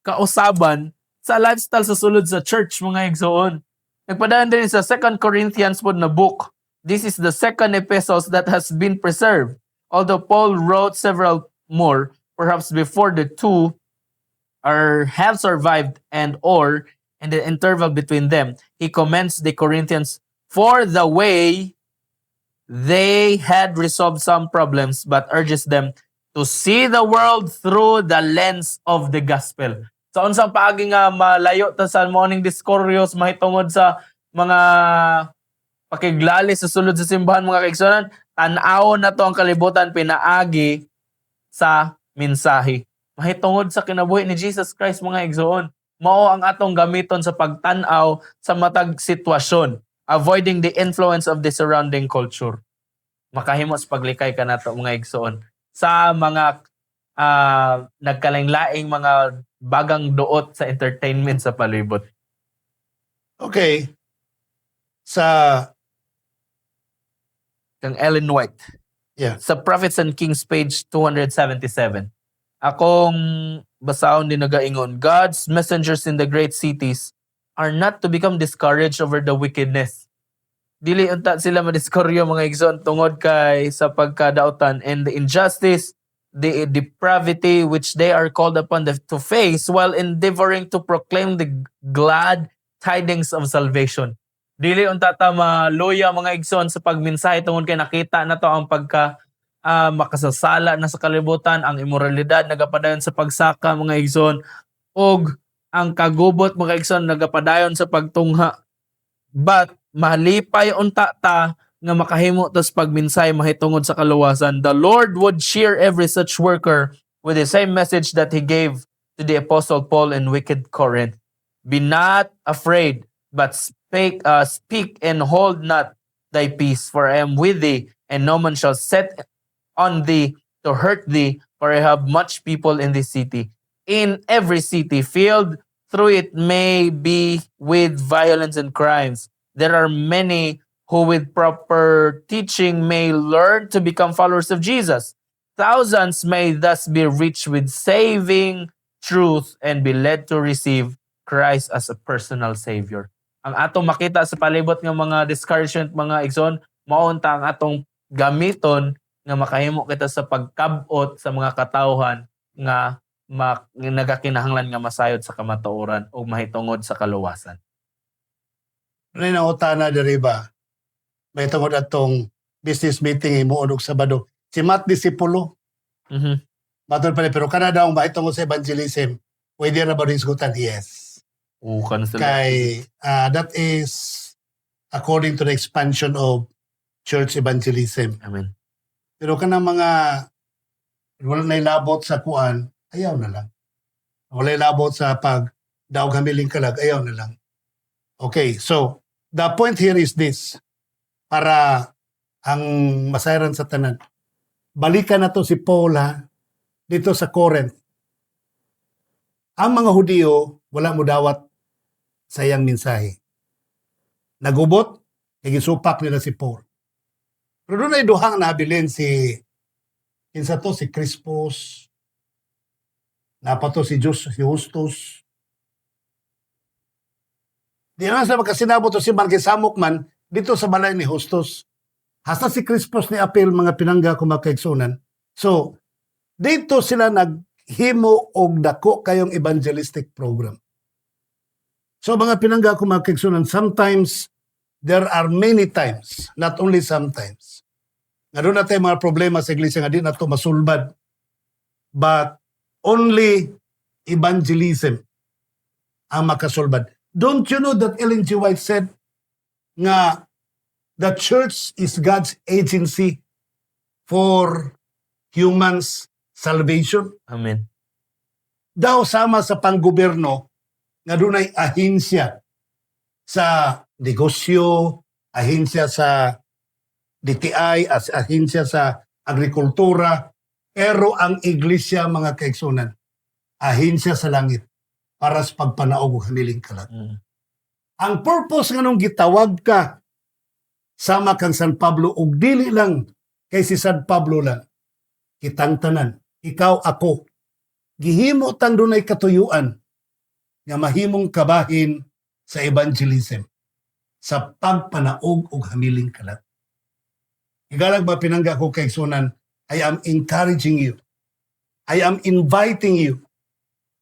kausaban sa lifestyle sa sulod sa church mga igsoon. Nagpadaan din sa 2 Corinthians pod na book. This is the second epistles that has been preserved. Although Paul wrote several more, perhaps before the two have survived and the interval between them, he commends the Corinthians for the way they had resolved some problems, but urges them to see the world through the lens of the gospel. Sa unsang paagi nga malayo ta sa morning discourse mahitungod sa mga pakiglali sa sulod sa simbahan mga kaigsonan, tan-aw na to ang kalibutan pinaagi sa mensahe. Mahitungod sa kinabuhi ni Jesus Christ mga igsoon. Mao ang atong gamiton sa pagtan-aw sa matag sitwasyon, avoiding the influence of the surrounding culture. Makahimo sa paglikay ka nato mga igsoon sa mga nagkalain-laing mga bagang duot sa entertainment sa palibot. Okay. Sa kang Ellen White. Yeah. Sa Prophets and Kings page 277. Akong basahon din nagaingon, God's messengers in the great cities are not to become discouraged over the wickedness. Dili unta sila madiskoryo mga igsoon tungod kay sa pagkadautan and the injustice, the depravity which they are called upon to face while endeavoring to proclaim the glad tidings of salvation. Dili unta ta maluya mga igsoon sa pagmensahe tungod kay nakita na to ang pagka makasasala na sa kalibutan, ang immoralidad nagapadayon sa pagsaka mga igsoon, og ang kagubot mga igsoon nagapadayon sa pagtungha. But malipay unta ta nga makahimo tas pagminsay mahitungod sa kaluwasan. The Lord would cheer every such worker with the same message that He gave to the Apostle Paul in wicked Corinth. Be not afraid, but speak and hold not thy peace, for I am with thee, and no man shall set on thee to hurt thee, for I have much people in this city. In every city, filled through it may be with violence and crimes. There are many who with proper teaching may learn to become followers of Jesus. Thousands may thus be reached with saving truth and be led to receive Christ as a personal Savior. Ang atong makita sa palibot ng mga discouragement mga igsoon, maunta ang atong gamiton nga makahimo kita sa pagkabot sa mga katawhan nga nagakinahanglan nga masayod sa kamatuoran o mahitungod sa kaluwasan. Rin ang utana diri ba? May tungod atong business meeting himuon og Sabado. Si Matt Disipulo. Matod pa pero kana daw mahitungod sa evangelism. Pwede ra ba rin sugutan? Yes. Kay that is according to the expansion of church evangelism. Amen. Pero kana mga wala na ilabot sa kuan, ayaw na lang. Wala ilabot sa pag daog hamiling kalag, ayaw na lang. Okay, so the point here is this. Para ang masayran sa tanan. Balikan na to si Paul dito sa Corinth. Ang mga Hudiyo, wala mo dawat sa iyang mensahe. Nagubot, nagisupak nila si Paul. Pero doon ay duhang nabilin si Crispus, napato si Justus. Di na sa magkasinabot to si Marquisamok man, dito sa balay ni Justus. Hasta si Crispus ni apil mga pinangga kumakaigsunan. So, dito sila naghimo og dako kayong evangelistic program. So, mga pinangga kumakaigsunan, sometimes there are many times, not only sometimes, nga doon natin mga problema sa iglesia nga di na ito masulbad. But only evangelism ang makasulbad. Don't you know that Ellen G. White said nga the church is God's agency for humans' salvation? Amen. Daw sama sa panggobyerno nga dunay ahensya sa negosyo, ahensya sa DTI, ahensya sa agrikultura, pero ang iglesia mga kaigsunan, ahensya sa langit para sa pagpanaog ug hamiling kalat. Ang purpose nga nung gitawag ka sama kang San Pablo ug dili lang kay si San Pablo lang, kitang tanan, ikaw ako, gihimo tang dunay katuyuan nga mahimong kabahin sa evangelism, sa pagpanaog ug hamiling kalat. Igalag ba pinangga ko kay sunan, I am encouraging you, I am inviting you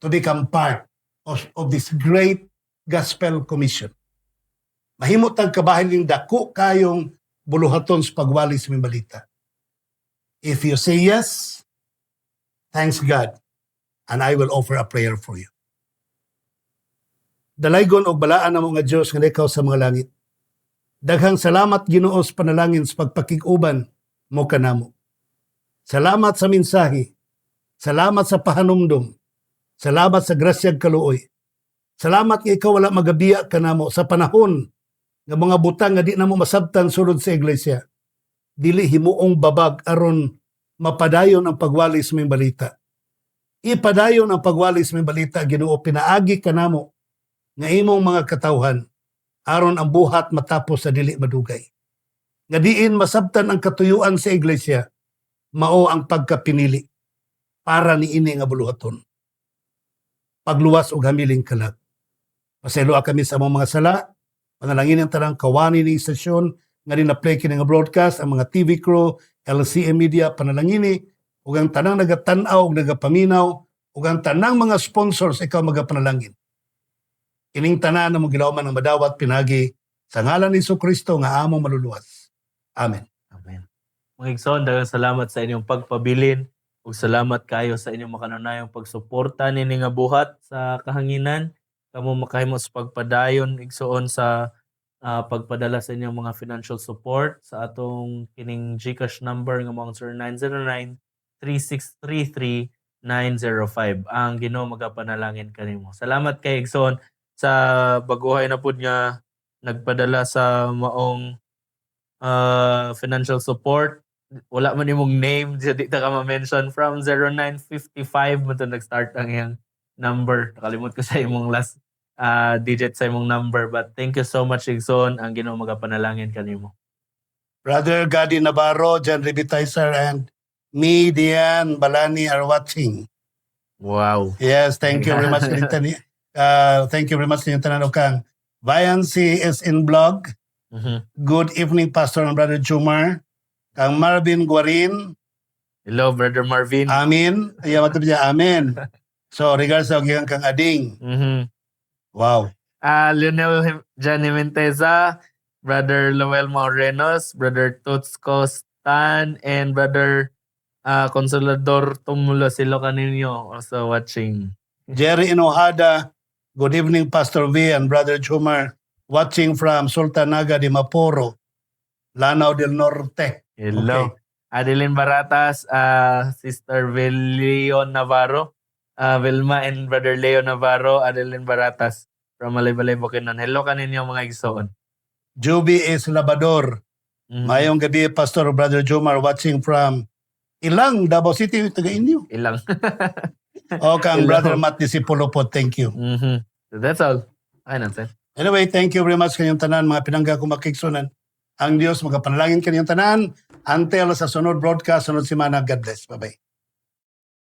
to become part of this great gospel commission. Mahimo tang kabahin ning dako kayong buluhaton sa pagwali sa mga balita. If you say yes, thanks God, and I will offer a prayer for you. Dalaygon og balaan namo nga Dios nga ikaw sa mga langit. Daghang salamat Ginoo sa panalangin sa pagpakig-uban mo kanamo. Salamat sa mensahe. Salamat sa pahanumdum. Salamat sa grasyag kaluoy. Salamat nga ikaw wala magabiya kanamo sa panahon nga mga butang nga di namo masabtan sulod sa iglesia. Dili himuong babag aron mapadayon ang pagwali sa mga balita. Ipadayon ang pagwali sa mga balita Ginoo, pinaagi kanamo nga imong mga katawhan aron ang buhat matapos sa dili madugay. Nga diin masabtan ang katuyuan sa iglesia, mao ang pagkapinili para niini nga buluhaton. Pagluwas og hamiling kalat. Pasayloa kami sa among mga sala, panalangin ang tanang kawani ni istasyon nga dina-play kini nga broadcast, ang mga TV crew, LCM Media, panalangini, ug ang tanang nagatanaw ug nagapaminaw, ug ang tanang mga sponsors ikaw magapanalangin. Ining tanan na mong gilauman ng madawat pinagi sa ngalan ni Jesucristo nga among maluluwas. Amen. Amen. Mga igsoon, daghang salamat sa inyong pagpabilin ug salamat kayo sa inyong makanunayong pagsuporta nini nga buhat sa kahanginan. Kamo makahimo sa pagpadayon igsoon sa pagpadala sa inyong mga financial support sa atong kining GCash number nga mao 0909-3633-905. Ang Ginoo magapanalangin kanimo. Salamat kay igsoon sa baguhay na pud nga nagpadala sa maong financial support. Wala man imong name, di ta ka ma-mention. From 0955 mo to nag-start ang iyang number. Nakalimot ko sa imong last digit sa imong number. But thank you so much, Igsoon. Ang Ginoo magapanalangin kanimo. Brother Gadi Navarro, John Revitizer, and me, Dian Balani are watching. Wow. Yes, thank you very much. Thank you very much. Kang Viancy is in blog. Good evening, Pastor and Brother Jumar. Kang Marvin Guarin. Hello, Brother Marvin. Amin. Ayaw matapos niya. Amen. So, regards sa kang Ading. Wow. Lionel Johnny Menteza, Brother Lowell Maurenos, Brother Toots Costan, and Brother Consolador Tumulo Silo kaninyo also watching. Jerry Inohada, good evening, Pastor V and Brother Jumar, watching from Sultanaga de Maporo, Lanao del Norte. Hello. Okay. Adeline Baratas, Sister Leon Navarro, Vilma and Brother Leo Navarro, Adeline Baratas from Malaybalay, Bukidnon. Hello kaninyo mga igsoon. Juby is Labador. Mayong gabi, Pastor Brother Jomar, watching from Ilang, Davao City, taga inyo. Ilang. Kang Brother Matt Disipulo po, thank you. So that's all. Ayun, sir. Anyway, thank you very much kanyang tanan, mga pinangga kong makiksunan. Ang Diyos, magapanalangin kanyang tanan. Until sa sunod broadcast, sunod semana, God bless. Bye-bye.